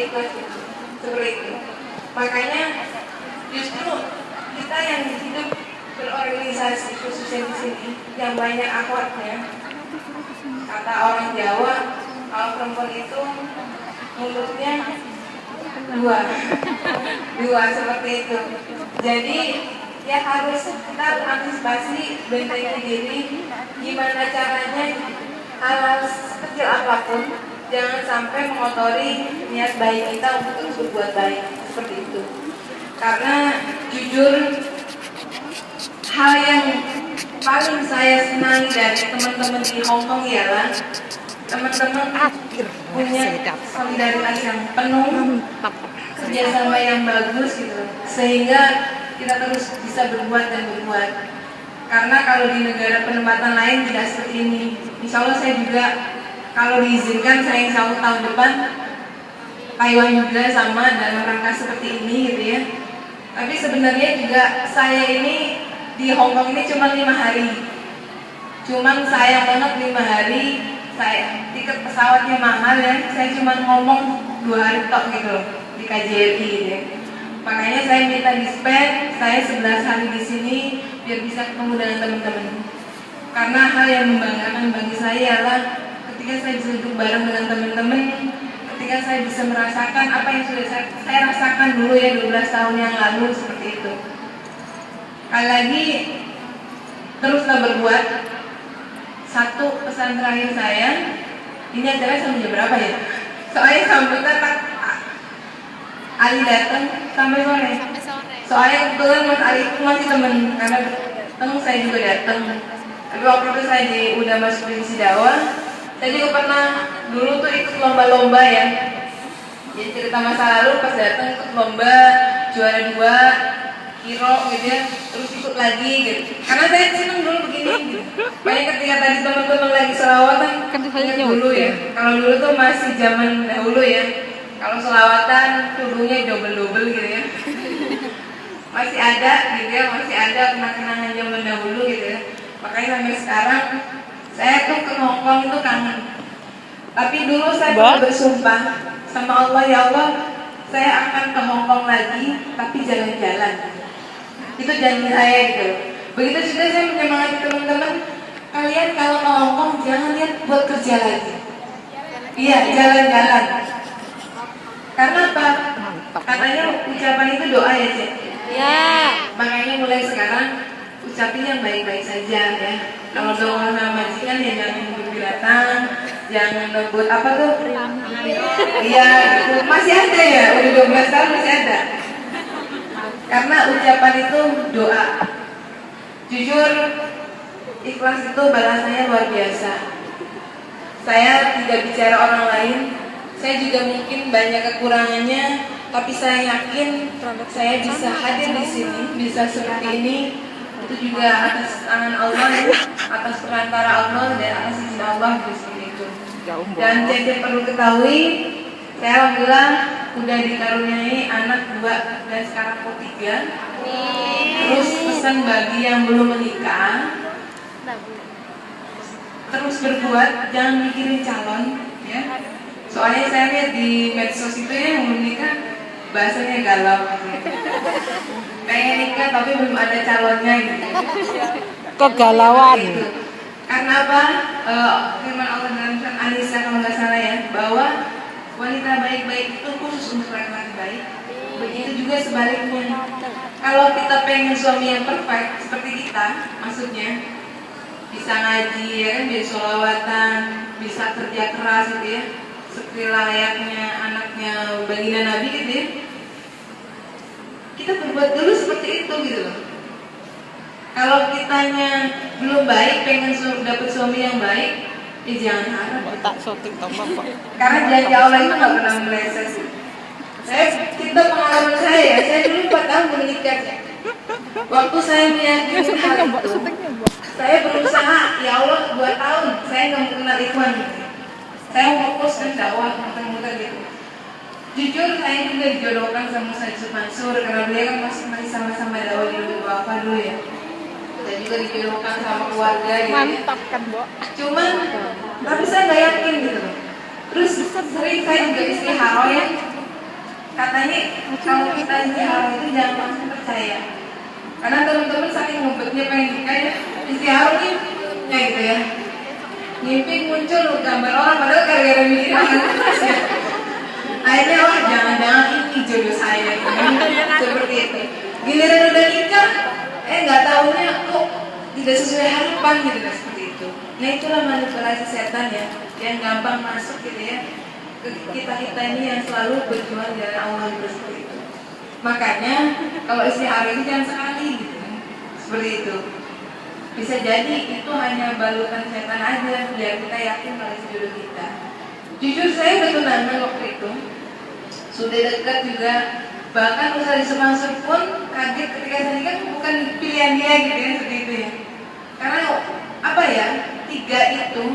ikhlas gitu. Seperti itu. Makanya justru kita yang hidup berorganisasi khususnya di sini yang banyak akhwatnya, kata orang Jawa kalau perempuan itu mulutnya dua seperti itu. Jadi ya harus kita antisipasi bentengi diri gimana caranya hal kecil apapun jangan sampai mengotori niat baik kita untuk terus berbuat baik seperti itu. Karena jujur hal yang paling saya senang dari teman-teman di Hong Kong ialah teman-teman punya solidaritas yang penuh, kerjasama yang bagus gitu, sehingga kita terus bisa berbuat dan berbuat. Karena kalau di negara penempatan lain tidak seperti ini. Insya Allah saya juga kalau diizinkan saya insya Allah tahun depan Taiwan juga sama dalam rangka seperti ini gitu ya. Tapi sebenarnya juga saya ini di Hong Kong ini cuma 5 hari. Cuman sayang banget 5 hari saya tiket pesawatnya mahal ya. Saya cuma ngomong 2 hari tok gitu loh di KJRI gitu ya. Makanya saya minta di-spend saya 11 hari di sini biar bisa ketemu dengan teman-teman. Karena hal yang membanggakan bagi saya adalah ketika saya bisa duduk bareng dengan teman-teman, ketika saya bisa merasakan apa yang sudah saya rasakan dulu ya 12 tahun yang lalu seperti itu. Kali lagi teruslah berbuat. Satu pesan terakhir saya, ini acara sampai jam berapa ya? Soalnya sambutan Ali datang sampai sore. Soalnya kebetulan Mas Ali itu masih teman karena datang saya juga datang. Tapi waktu itu saya udah masuk divisi dakwah, saya juga pernah dulu tuh ikut lomba-lomba ya. Jadi cerita masa lalu pas datang ikut lomba juara 2 kiro gitu ya, terus ikut lagi gitu. Karena saya seneng dulu begini. Banyak ketika tadi teman-teman lagi selawatan, ingat dulu ya. Kalau dulu tuh masih zaman dahulu ya. Kalau selawatan tudungnya double-double gitu ya. Masih ada gitu ya, masih ada kenang-kenangan zaman dahulu gitu ya. Makanya sampai sekarang saya tuh ke Hong Kong itu kangen. Tapi dulu saya pernah bersumpah sama Allah, ya Allah, saya akan ke Hong Kong lagi, tapi jalan-jalan. Itu janji saya gitu. Begitu juga saya menyemangati teman-teman, kalian kalau ke Hong Kong jangan lihat buat kerja lagi. Iya, jalan-jalan. Karena apa? Katanya ucapan itu doa ya, Cik. Ya. Makanya mulai sekarang ucapin yang baik-baik saja ya. Kalau doa sama majikan ya jangan berbinatang, jangan buat apa tuh? Iya, masih ada ya, udah 12 tahun masih ada. Karena ucapan itu doa. Jujur, ikhlas itu balasannya luar biasa. Saya tidak bicara orang lain, saya juga mungkin banyak kekurangannya, tapi saya yakin saya bisa hadir di sini, bisa seperti ini. Itu juga atas tangan Allah, atas perantara Allah dan atas izin Allah seperti itu. Dan Cece perlu ketahui, saya alhamdulillah udah dikaruniai anak 2 dan sekarang kok 3. Terus pesan bagi yang belum menikah, terus berbuat, jangan mikirin calon ya. Soalnya saya lihat di medsos itu ya yang belum nikah bahasanya galau gitu. Pengen nikah tapi belum ada calonnya gitu. Kegalauan gitu. Karena apa? Firman Allah dalam surat An-Nisa kalau nggak salah ya, bahwa wanita baik-baik itu khusus untuk laki-laki baik. Begitu juga sebaliknya. Kalau kita pengen suami yang perfect seperti kita, maksudnya bisa ngaji ya kan, bisa sholawatan, bisa kerja keras gitu ya, seperti layaknya anaknya baginda Nabi gitu ya. Kita berbuat dulu seperti itu gitu loh. Kalau kitanya belum baik, pengen dapat suami yang baik, ya jangan harap. tak syuting tambah Pak. Karena janji Allah itu nggak pernah meleset. Saya cerita pengalaman saya dulu 4 tahun menikah. Waktu saya meyakini hal itu, saya berusaha, ya Allah 2 tahun saya nggak mau kenal Ikhwan. Saya fokus ke dakwah muter-muter gitu. Jujur saya juga dijodohkan sama Ustaz Yusuf Mansur karena beliau kan masih sama-sama dakwah di Lubuk Wafa dulu ya. Saya juga dijodohkan sama keluarga gitu. Mantap kan, Bo. Cuman tapi saya nggak yakin gitu. Terus sering saya juga istihara ya. katanya kalau kita istiharoh itu jangan langsung percaya, karena teman-teman saking ngebetnya pengen nikah ya, istiharoh nih ya gitu ya, mimpi muncul gambar orang padahal gara-gara mikir ya. Akhirnya wah jangan-jangan ini jodoh saya gitu. Seperti itu. Giliran udah nikah, nggak taunya kok tidak sesuai harapan gitu kan, seperti itu. Nah itulah manipulasi setan ya, yang gampang masuk gitu ya ke kita ini yang selalu berjuang dari Allah seperti itu. Makanya kalau istiharoh itu jangan sekali gitu kan, seperti itu. Bisa jadi itu hanya balutan setan aja biar kita yakin kalau itu jodoh kita. Jujur saya udah tunangan waktu itu, sudah dekat juga, bahkan usaha disemasuk pun kaget ketika saya nikah bukan pilihan dia gitu ya, seperti itu ya. Karena apa ya, 3 itu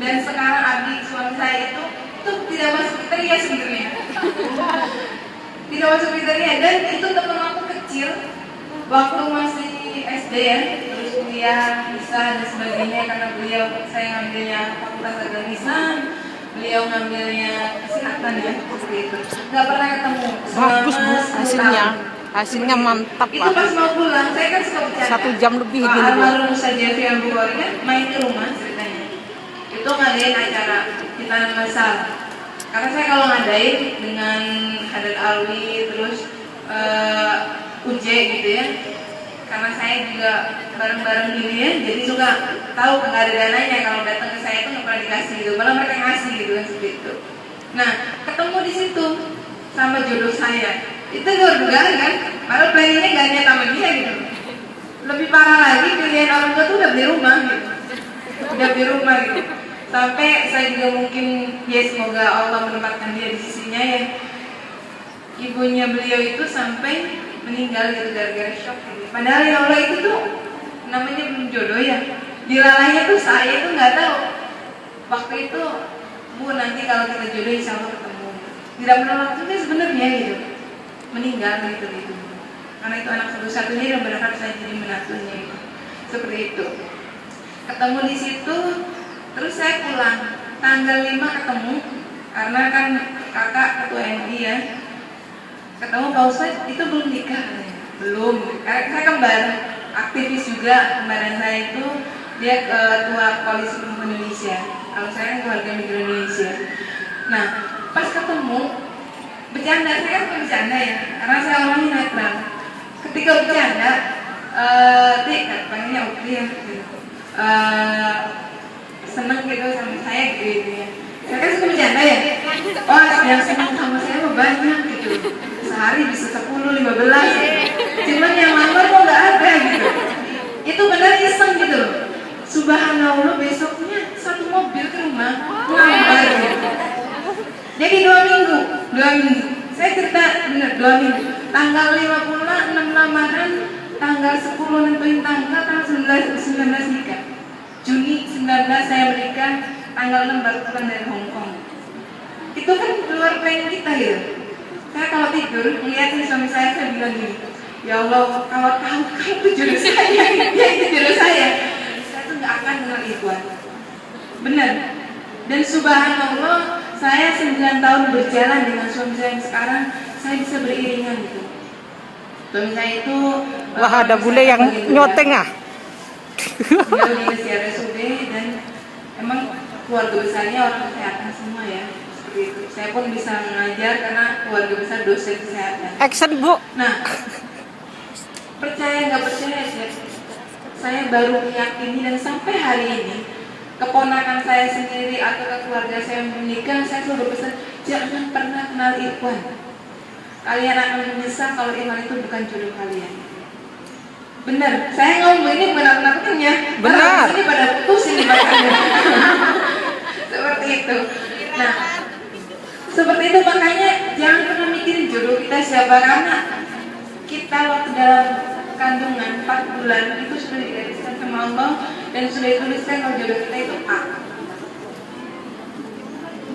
dan sekarang Abi suami saya itu tidak masuk kriteria sebenarnya. Tidak masuk kriteria, dan itu teman aku kecil waktu masih SD ya, terus kuliah bisa dan sebagainya, karena beliau saya ngambilnya fakultas agama Islam, beliau ngambilnya kesehatan ya, seperti itu. Nggak pernah ketemu. Bagus Bu, hasilnya mantap itu pas mau pulang, saya kan suka bercanda. 1 jam lebih ini Bu. Almarhum Ustaz Jafri Al-Bukhari kan main ke rumah ceritanya. Itu ngadain acara hitanan masal. Karena saya kalau ngadain dengan Hadat Alwi terus UJ gitu ya, karena saya juga bareng-bareng gini ya, jadi suka tahu nggak ada dananya, kalau datang ke saya itu nggak pernah dikasih gitu, malah mereka ngasih gitu kan, seperti itu. Nah ketemu di situ sama jodoh saya, itu luar dugaan kan, malah planningnya nggak niat sama dia gitu. Lebih parah lagi, pilihan orang tua tuh udah beli rumah gitu, udah beli rumah gitu. Sampai saya juga mungkin ya semoga Allah menempatkan dia di sisinya ya, ibunya beliau itu sampai meninggal gitu gara-gara shock gitu. Padahal ya Allah itu tuh namanya belum jodoh ya, dilalainya tuh saya tuh nggak tahu waktu itu, Bu nanti kalau kita jodoh insya Allah ketemu, tidak menolak juga sebenarnya gitu, meninggal gitu, karena itu anak satu-satunya dan berharap saya jadi menantunya gitu. Seperti itu, ketemu di situ. Terus saya pulang, tanggal 5 ketemu, karena kan kakak ketua MI ya, ketemu Pak Ustadz, itu belum nikah belum, karena saya kembar, aktivis juga, kembaran saya itu dia ketua Koalisi Perempuan Indonesia, kalau saya kan keluarga migran Indonesia. Nah pas ketemu, bercanda, saya kan bukan bercanda ya, karena saya orangnya netral. Ketika bercanda, panggilnya Ukri ya, seneng gitu sama saya gitu ya. Saya kan suka bercanda ya. Oh yang seneng sama saya mah banyak gitu. Sehari bisa 10, 15 gitu. Cuman yang lamar kok nggak ada gitu. Itu benar iseng gitu. Subhanallah besoknya 1 mobil ke rumah lamar gitu. Jadi 2 minggu. Saya cerita bener 2 minggu. Tanggal 5 pula 6 lamaran, tanggal 10 nentuin tanggal 19 nikah. Juni 19 saya menikah, tanggal 6 baru pulang dari Hong Kong. Itu kan luar plan kita ya. Saya kalau tidur ngeliatin suami saya bilang gini, ya Allah kalau tahu kamu itu jodoh saya, dia itu jodoh saya tuh nggak akan kenal Ikhwan. Benar. Dan subhanallah saya 9 tahun berjalan dengan suami saya yang sekarang, saya bisa beriringan gitu. Suami saya itu wah ada bule yang nyoteng ah. Beliau di RSUD dan emang keluarga besarnya orang kesehatan semua ya, seperti itu. Saya pun bisa mengajar karena keluarga besar dosen kesehatan. Action Bu. Nah, percaya nggak percaya saya baru meyakini, dan sampai hari ini keponakan saya sendiri atau keluarga saya menikah, saya selalu berpesan jangan pernah kenal Ikhwan. Kalian akan menyesal kalau Ikhwan itu bukan jodoh kalian. Benar, saya ngomong ini benar-benarnya. Benar. Ini pada putus ini bacanya. Seperti itu. Nah, seperti itu makanya jangan pernah mikirin jodoh kita siapa, karena kita waktu dalam kandungan 4 bulan itu sudah digariskan sama Allah dan sudah dituliskan kalau jodoh kita itu A.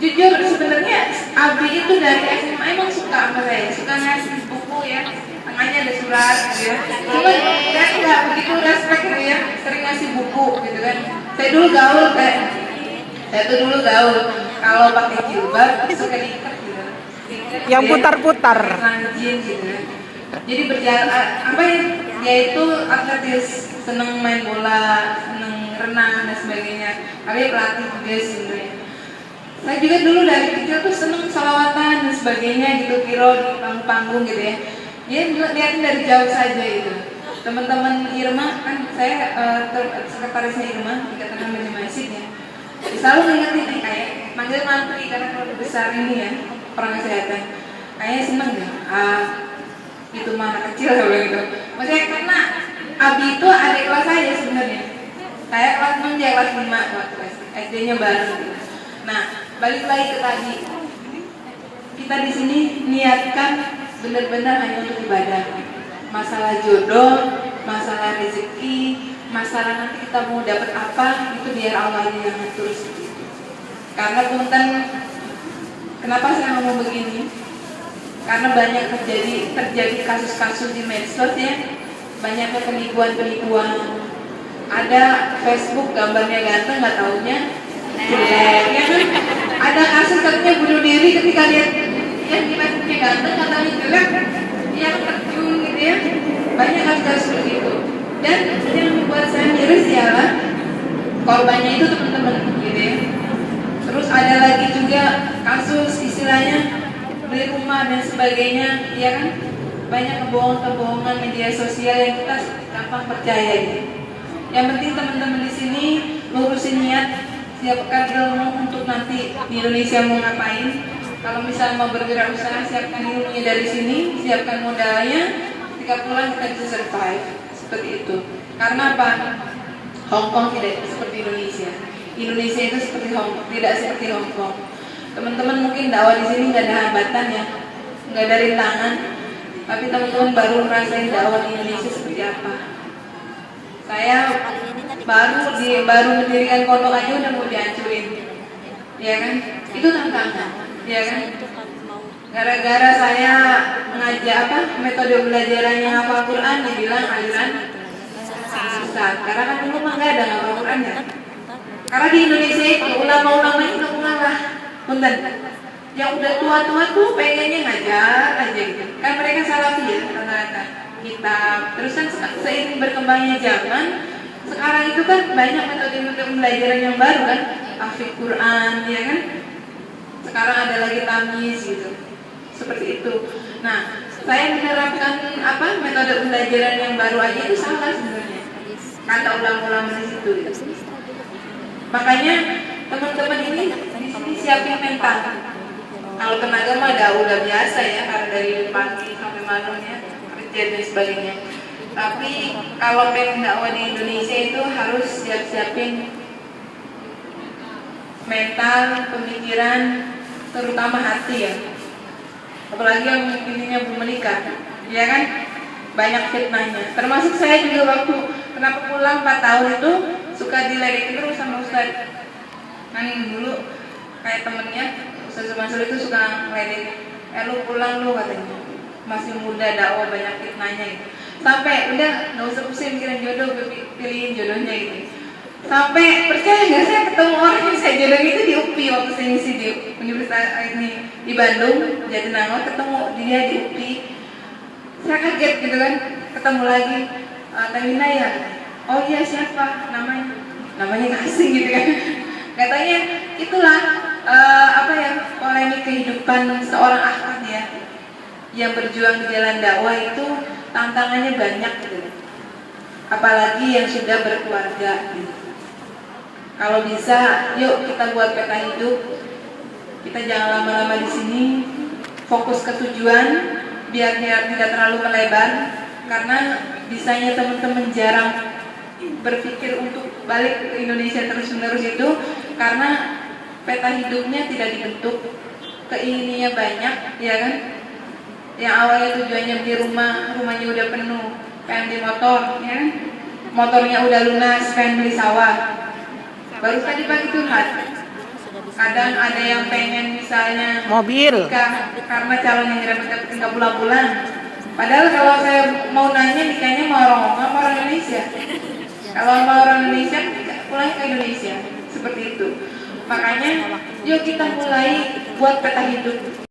Jujur sebenarnya Abi itu dari SMA emang suka sama saya, suka ngasih buku ya. Tengahnya ada surat gitu ya. Cuman saya nggak begitu respect gitu ya, sering ngasih buku gitu kan. Saya dulu gaul kalau pakai jilbab suka diikat gitu. Yang putar-putar. Rajin gitu ya. Jadi berjalan apa ya? Yaitu atletis, seneng main bola, seneng renang dan sebagainya. Tapi pelatih juga sebenarnya. Saya juga dulu dari kecil tuh seneng salawatan dan sebagainya gitu, kiro di panggung-panggung gitu ya. Dia lihatin dari jauh saja gitu. Teman-teman Irma kan saya sekretarisnya Irma di Ikatan Remaja Masjid ya. Selalu ngingetin nih kayak manggil mantri karena keluarga besar ini ya orang kesehatan. Kayaknya seneng deh. Itu mah anak kecil ya gitu. Maksudnya karena Abi itu adik kelas saya sebenarnya. Saya kelas 6 dia kelas 5 waktu SD-nya baru. Nah, balik lagi ke tadi. Kita di sini niatkan benar-benar hanya untuk ibadah. Masalah jodoh, masalah rezeki, masalah nanti kita mau dapat apa, itu biar Allah yang ngatur seperti itu. Karena punten, kenapa saya ngomong begini? Karena banyak terjadi kasus-kasus di medsos ya, banyaknya penipuan-penipuan. Ada Facebook gambarnya ganteng, nggak taunya jelek, ya kan? Ada kasus katanya bunuh diri ketika lihat yang di Facebooknya ganteng, katanya jelek, yang terjun gitu ya. Banyak kasus-kasus seperti itu. Dan yang membuat saya miris ialah korbannya itu teman-teman gitu ya. Terus ada lagi juga kasus istilahnya beli rumah dan sebagainya, ya kan? Banyak kebohongan-kebohongan media sosial yang kita gampang percaya gitu. Yang penting teman-teman di sini lurusin niat, siapkan ilmu untuk nanti di Indonesia mau ngapain. Kalau misalnya mau bergerak usaha, siapkan ilmunya dari sini, siapkan modalnya. Ketika pulang kita bisa survive seperti itu. Karena apa? Hong Kong tidak seperti Indonesia. Indonesia itu seperti Hong Kong, tidak seperti Hong Kong. Teman-teman mungkin dakwah di sini nggak ada hambatan ya, nggak ada rintangan. Tapi teman-teman baru ngerasain dakwah di Indonesia seperti apa. Saya baru mendirikan pondok aja udah mau dihancurin, ya kan? Itu tantangan, ya kan? Gara-gara saya ngajak metode belajarannya hafal Quran, dibilang aliran sesat. Karena kan dulu mah nggak ada hafal Quran ya. Karena di Indonesia itu ulama-ulamanya nggak mengalah, punten. Yang udah tua-tua tuh pengennya ngajar aja gitu. Kan mereka salafi ya rata-rata. Kitab. Terus kan seiring berkembangnya zaman, sekarang itu kan banyak metode-metode pembelajaran yang baru kan, hafid Quran, ya kan? Sekarang ada lagi tamyiz gitu. Seperti itu. Nah, saya menerapkan metode pembelajaran yang baru aja itu salah sebenarnya. Kata ulama-ulama di situ. Gitu. Makanya teman-teman ini di sini siapin mental. Kalau tenaga mah udah biasa ya, karena dari pagi sampai malam ya, kerja dan sebagainya. Tapi kalau pengen dakwah di Indonesia itu harus siap-siapin mental, pemikiran, terutama hati ya. Apalagi yang intinya belum menikah, ya kan? Banyak fitnahnya. Termasuk saya juga waktu kenapa pulang 4 tahun itu suka diledekin terus sama Ustaz. Kan dulu kayak temennya Ustaz Mansur itu suka ngeledekin, lu pulang lu katanya, masih muda dakwah banyak fitnahnya gitu. Sampai udah nggak usah pusing mikirin jodoh, pilihin jodohnya gitu. Sampai percaya nggak, saya ketemu orang yang saya jodoh itu di UPI waktu saya ngisi di Universitas ini di Bandung, Jatinangor, ketemu dia di UPI. Saya kaget gitu kan, ketemu lagi Tamina ya. Oh iya siapa namanya asing gitu kan. Katanya itulah polemik kehidupan seorang akhwat ya, yang berjuang di jalan dakwah itu tantangannya banyak gitu. Apalagi yang sudah berkeluarga gitu. Kalau bisa, yuk kita buat peta hidup. Kita jangan lama-lama di sini, fokus ke tujuan, biar tidak terlalu melebar. Karena bisanya teman-teman jarang berpikir untuk balik ke Indonesia terus-menerus itu karena peta hidupnya tidak dibentuk, keinginannya banyak, ya kan? Yang awalnya tujuannya beli rumah, rumahnya udah penuh, pengen beli motor, ya kan? Motornya udah lunas, pengen beli sawah. Baru tadi pagi curhat. Kadang ada yang pengen misalnya mobil nikah karena calon yang dapat tinggal bulan-bulan. Padahal kalau saya mau nanya nikahnya mau orang Indonesia. Kalau mau orang Indonesia pulang ke Indonesia seperti itu. Makanya yuk kita mulai buat peta hidup.